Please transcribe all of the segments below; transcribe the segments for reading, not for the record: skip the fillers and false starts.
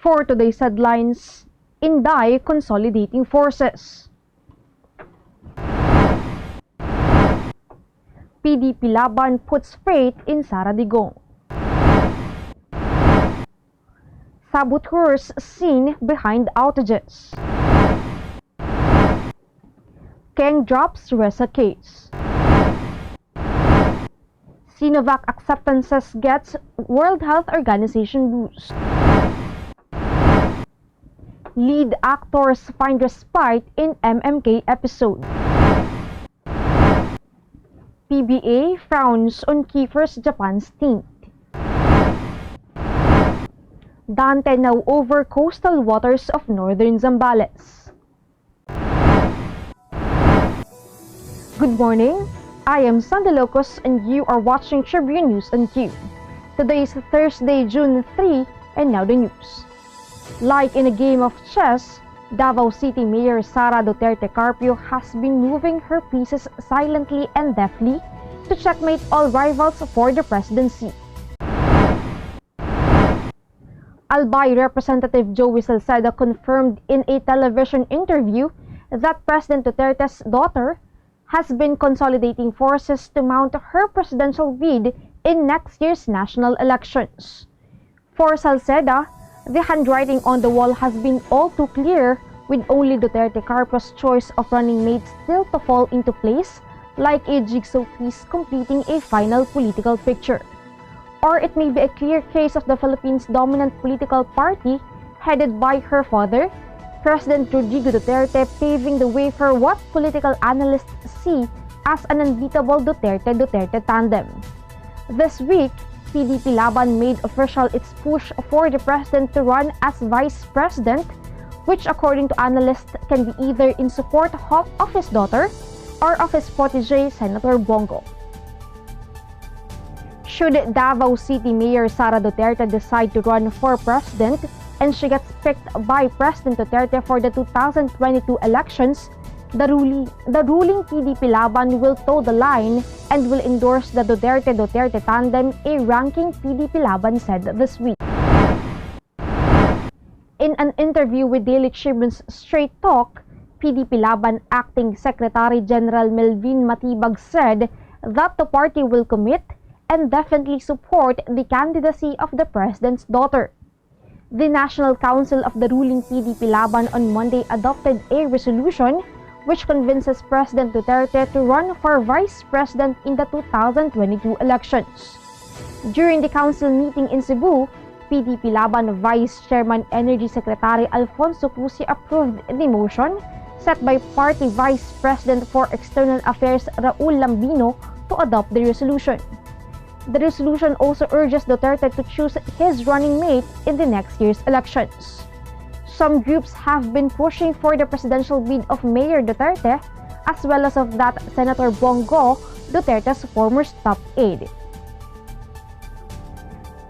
For today's headlines, Inday consolidating forces. PDP-Laban puts faith in Sara-Digong. Saboteurs seen behind outages. Keng drops Ressa case. Sinovac acceptances gets World Health Organization boost. Lead actors find respite in MMK episode. PBA frowns on Kiefer's Japan stint. Dante now over coastal waters of Northern Zambales. Good morning, I am Sandalocos and you are watching Tribune News on Q. Today is Thursday, June 3, and now the news. Like in a game of chess, Davao City Mayor Sara Duterte Carpio has been moving her pieces silently and deftly to checkmate all rivals for the presidency. Albay Representative Joey Salceda confirmed in a television interview that President Duterte's daughter has been consolidating forces to mount her presidential bid in next year's national elections. For Salceda, the handwriting on the wall has been all too clear, with only Duterte Carpio's choice of running mates still to fall into place, like a jigsaw piece completing a final political picture. Or it may be a clear case of the Philippines' dominant political party, headed by her father, President Rodrigo Duterte, paving the way for what political analysts see as an unbeatable Duterte-Duterte tandem. This week, PDP-Laban made official its push for the president to run as vice president, which according to analysts can be either in support of his daughter or of his protege, Senator Bongo. Should Davao City Mayor Sara Duterte decide to run for president and she gets picked by President Duterte for the 2022 elections, the ruling PDP-Laban will toe the line and will endorse the Duterte-Duterte tandem, a ranking PDP-Laban said this week. In an interview with Daily Tribune's Straight Talk, PDP-Laban Acting Secretary General Melvin Matibag said that the party will commit and definitely support the candidacy of the president's daughter. The National Council of the ruling PDP-Laban on Monday adopted a resolution which convinces President Duterte to run for vice president in the 2022 elections. During the council meeting in Cebu, PDP-Laban Vice Chairman Energy Secretary Alfonso Cusi approved the motion set by Party Vice President for External Affairs Raul Lambino to adopt the resolution. The resolution also urges Duterte to choose his running mate in the next year's elections. Some groups have been pushing for the presidential bid of Mayor Duterte as well as of that Senator Bongo, Duterte's former top aide.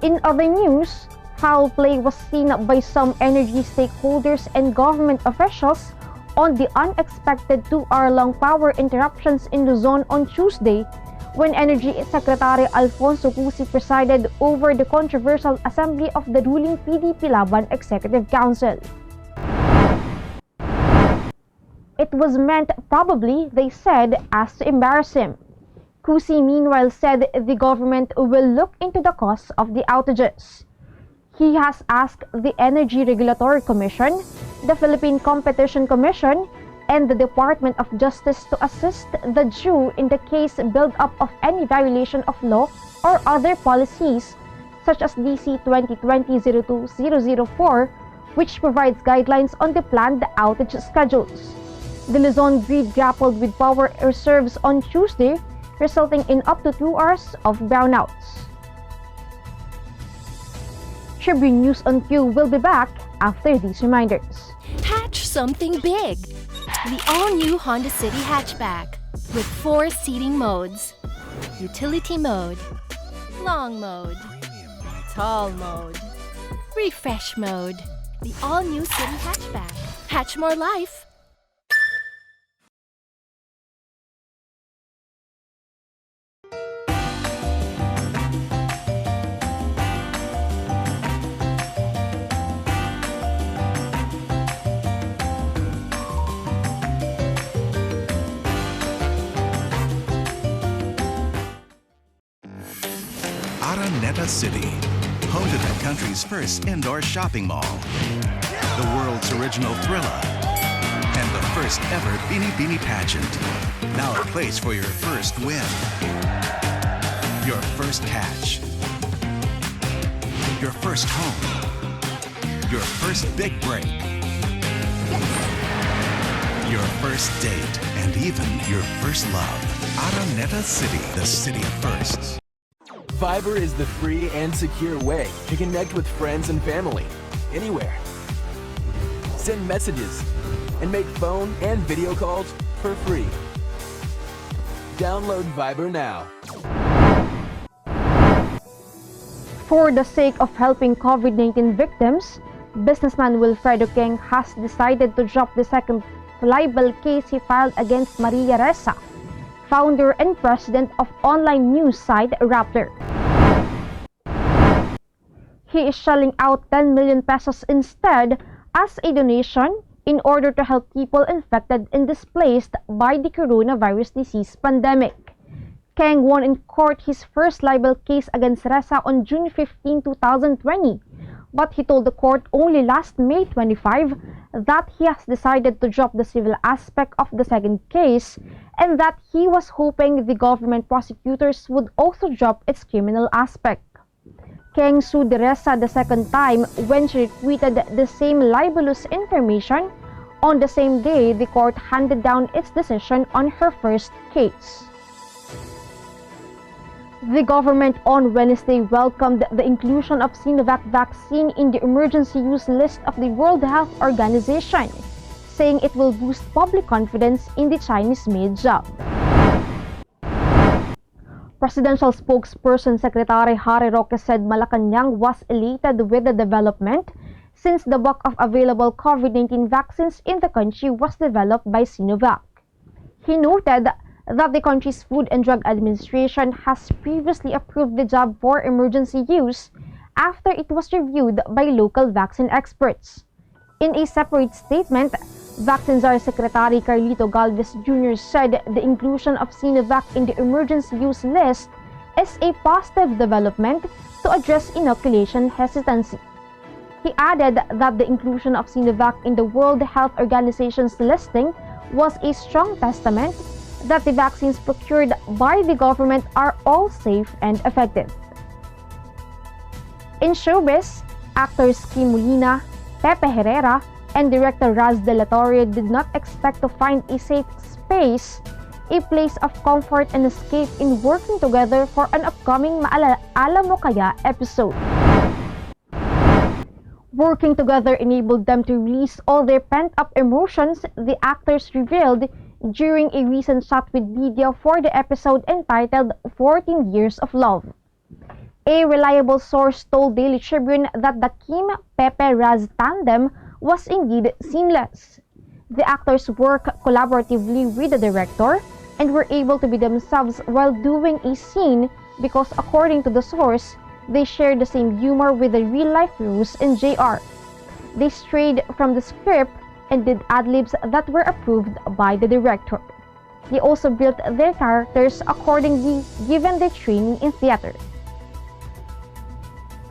In other news, foul play was seen by some energy stakeholders and government officials on the unexpected 2-hour-long power interruptions in Luzon on Tuesday, when Energy Secretary Alfonso Cusi presided over the controversial assembly of the ruling PDP-Laban Executive Council. It was meant probably, they said, as to embarrass him. Cusi meanwhile said the government will look into the cause of the outages. He has asked the Energy Regulatory Commission, the Philippine Competition Commission, and the Department of Justice to assist the Jew in the case build-up of any violation of law or other policies, such as DC 2020-02004, which provides guidelines on the planned outage schedules. The Luzon grid grappled with power reserves on Tuesday, resulting in up to 2 hours of brownouts. Tribune News on Q will be back after these reminders. Hatch something big! The all-new Honda City hatchback with 4 seating modes. Utility mode, long mode, tall mode, refresh mode. The all-new City hatchback. Hatch more life! Araneta City, home to the country's first indoor shopping mall, the world's original Thrilla, and the first ever Bini Bini pageant. Now a place for your first win, your first hatch, your first home, your first big break, your first date, and even your first love. Araneta City, the city of firsts. Viber is the free and secure way to connect with friends and family, anywhere. Send messages and make phone and video calls for free. Download Viber now. For the sake of helping COVID-19 victims, businessman Wilfredo Keng has decided to drop the second libel case he filed against Maria Ressa, founder and president of online news site Rappler. He is shelling out 10 million pesos instead as a donation in order to help people infected and displaced by the coronavirus disease pandemic. Keng won in court his first libel case against Ressa on June 15, 2020, but he told the court only last May 25 that he has decided to drop the civil aspect of the second case and that he was hoping the government prosecutors would also drop its criminal aspect. Keng sued Ressa the second time when she retweeted the same libelous information on the same day the court handed down its decision on her first case. The government on Wednesday welcomed the inclusion of Sinovac vaccine in the emergency use list of the World Health Organization, saying it will boost public confidence in the Chinese-made jab. Presidential spokesperson Secretary Harry Roque said Malacanang was elated with the development since the bulk of available COVID-19 vaccines in the country was developed by Sinovac. He noted that the country's Food and Drug Administration has previously approved the jab for emergency use after it was reviewed by local vaccine experts. In a separate statement, Vaccine Czar Secretary Carlito Galvez Jr. said the inclusion of Sinovac in the emergency use list is a positive development to address inoculation hesitancy. He added that the inclusion of Sinovac in the World Health Organization's listing was a strong testament that the vaccines procured by the government are all safe and effective. In showbiz, actors Kim Molina, Pepe Herrera, and director Raz De La Torre did not expect to find a safe space, a place of comfort and escape in working together for an upcoming Maala Mo Kaya episode. Working together enabled them to release all their pent-up emotions, the actors revealed during a recent chat with media for the episode entitled 14 Years of Love. A reliable source told Daily Tribune that the Kim-Pepe-Raz tandem was indeed seamless. The actors worked collaboratively with the director and were able to be themselves while doing a scene because, according to the source, they shared the same humor with the real-life Rose and JR. They strayed from the script and did ad-libs that were approved by the director. They also built their characters accordingly given their training in theater.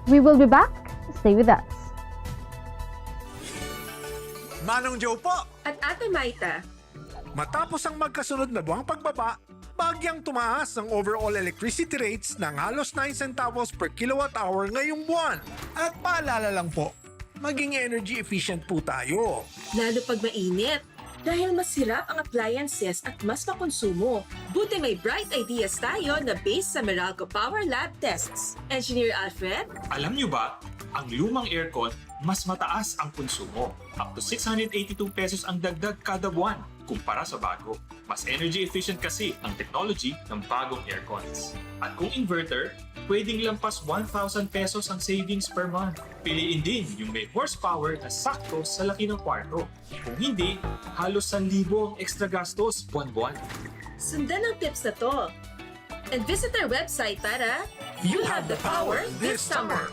We will be back. Stay with us. Manong Joe po! At Ate Maita, Matapos ang magkasunod na buwang pagbaba, bagyang tumaas ang overall electricity rates ng halos 9 centavos per kilowatt hour ngayong buwan. At paalala lang po, maging energy efficient po tayo. lalo pag mainit. Dahil mas hirap ang appliances at mas makonsumo. Buti may bright ideas tayo na based sa Meralco Power Lab tests. Engineer Alfred? Alam niyo ba, ang lumang aircon, mas mataas ang konsumo. Up to 682 pesos ang dagdag kada buwan kumpara sa bago. Mas energy efficient kasi ang technology ng bagong aircons. At kung inverter, pwedeng lampas 1,000 pesos ang savings per month. Piliin din yung may horsepower na sakto sa laki ng kwarto. Kung hindi, halos 1,000 ang extra gastos buwan-buwan. Sundan ang tips na to. And visit our website para you have the power this summer.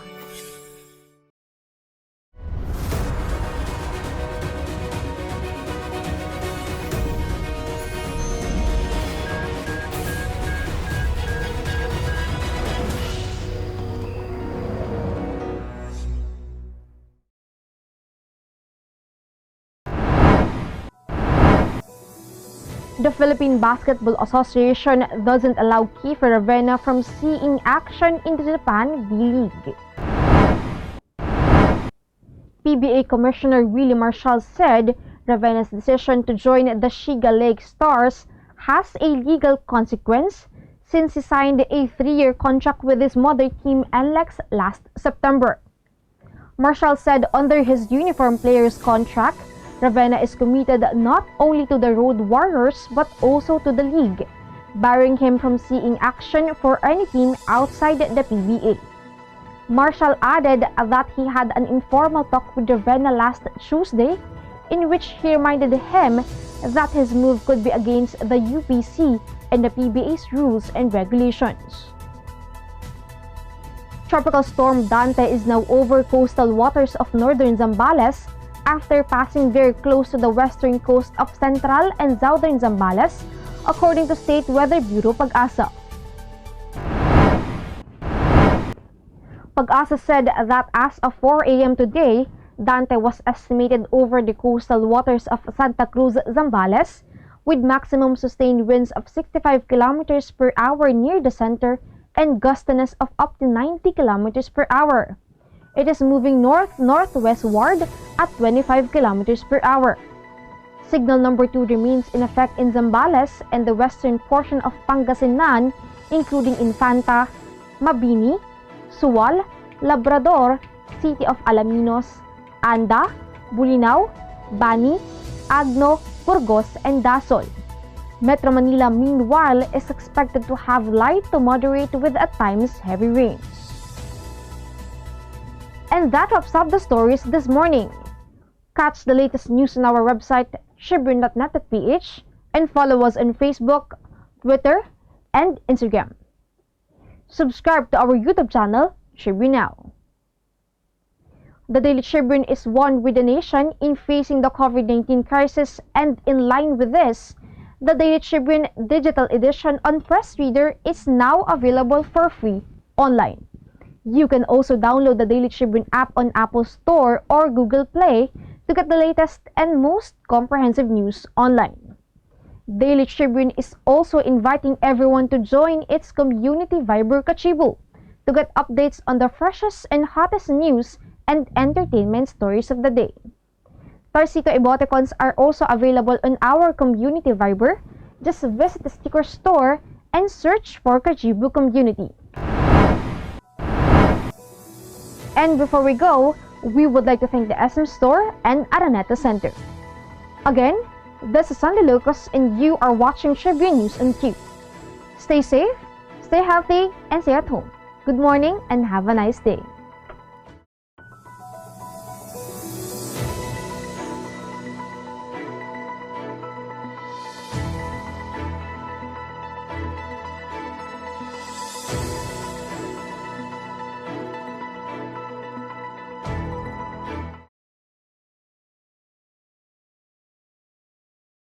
The Philippine Basketball Association doesn't allow Kiefer from seeing action in the Japan B-League. PBA Commissioner Willie Marshall said Ravena's decision to join the Shiga Lake Stars has a legal consequence since he signed a 3-year contract with his mother team NLEX last September. Marshall said under his uniform player's contract, Ravena is committed not only to the Road Warriors but also to the league, barring him from seeing action for any team outside the PBA. Marshall added that he had an informal talk with Ravena last Tuesday in which he reminded him that his move could be against the UPC and the PBA's rules and regulations. Tropical storm Dante is now over coastal waters of Northern Zambales after passing very close to the western coast of Central and Southern Zambales, according to State Weather Bureau Pag-asa. Pag-asa said that as of 4 a.m. today, Dante was estimated over the coastal waters of Santa Cruz, Zambales, with maximum sustained winds of 65 km per hour near the center and gustiness of up to 90 km per hour. It is moving north-northwestward at 25 km per hour. Signal number 2 remains in effect in Zambales and the western portion of Pangasinan, including Infanta, Mabini, Suwal, Labrador, City of Alaminos, Anda, Bulinaw, Bani, Agno, Burgos, and Dasol. Metro Manila, meanwhile, is expected to have light to moderate with at times heavy rains. And that wraps up the stories this morning. Catch the latest news on our website, tribune.net.ph, and follow us on Facebook, Twitter, and Instagram. Subscribe to our YouTube channel, Tribune Now. The Daily Tribune is one with the nation in facing the COVID-19 crisis, and in line with this, the Daily Tribune digital edition on Press Reader is now available for free online. You can also download the Daily Tribune app on Apple Store or Google Play to get the latest and most comprehensive news online. Daily Tribune is also inviting everyone to join its community Viber Kachibu to get updates on the freshest and hottest news and entertainment stories of the day. Tarsico emoticons are also available on our community Viber. Just visit the sticker store and search for Kajibu Community. And before we go, we would like to thank the SM Store and Araneta Center. Again, this is Sandy Lucas and you are watching Tribune News on Q. Stay safe, stay healthy, and stay at home. Good morning and have a nice day.